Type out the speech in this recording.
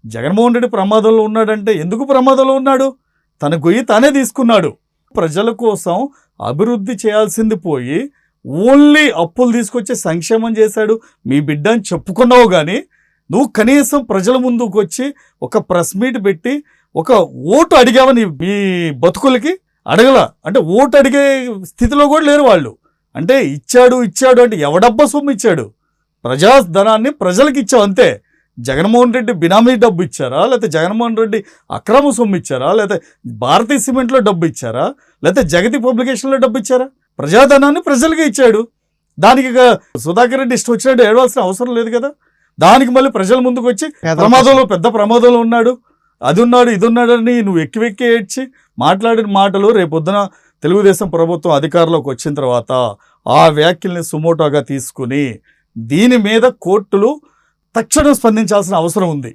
జగన్మోహన్ రెడ్డి ప్రమాదంలో ఉన్నాడంటే ఎందుకు ప్రమాదంలో ఉన్నాడు? తన గొయ్యి తానే తీసుకున్నాడు. ప్రజల కోసం అభివృద్ధి చేయాల్సింది పోయి ఓన్లీ అప్పులు తీసుకొచ్చి సంక్షేమం చేశాడు మీ బిడ్డ అని చెప్పుకున్నావు. కానీ నువ్వు కనీసం ప్రజల ముందుకు వచ్చి ఒక ప్రెస్ మీట్ పెట్టి ఒక ఓటు అడిగావని మీ బతుకులకి అడగల. అంటే ఓటు అడిగే స్థితిలో కూడా లేరు వాళ్ళు. అంటే ఇచ్చాడు అంటే ఎవడబ్బా సొమ్ము ఇచ్చాడు? ప్రజాధనాన్ని ప్రజలకు ఇచ్చావు అంతే. జగన్మోహన్ రెడ్డి బినామీ డబ్బు ఇచ్చారా, లేకపోతే జగన్మోహన్ రెడ్డి అక్రమ సొమ్ము ఇచ్చారా, లేకపోతే భారతీయ సిమెంట్లో డబ్బు ఇచ్చారా, లేకపోతే జగతి పబ్లికేషన్లో డబ్బు ఇచ్చారా? ప్రజాధనాన్ని ప్రజలకే ఇచ్చాడు. దానికి సుధాకర్ రెడ్డి ఇష్టం వచ్చినట్టు ఏడవలసిన అవసరం లేదు కదా. దానికి మళ్ళీ ప్రజల ముందుకు వచ్చి పెద్ద ప్రమాదంలో ఉన్నాడు, అది ఉన్నాడు, ఇది ఉన్నాడని నువ్వు ఎక్కి ఏడ్చి మాట్లాడిన మాటలు రేపొద్దున తెలుగుదేశం ప్రభుత్వం అధికారంలోకి వచ్చిన తర్వాత ఆ వ్యాఖ్యల్ని సుమోటోగా తీసుకుని దీని మీద కోర్టులు తక్షణం స్పందించాల్సిన అవసరం ఉంది.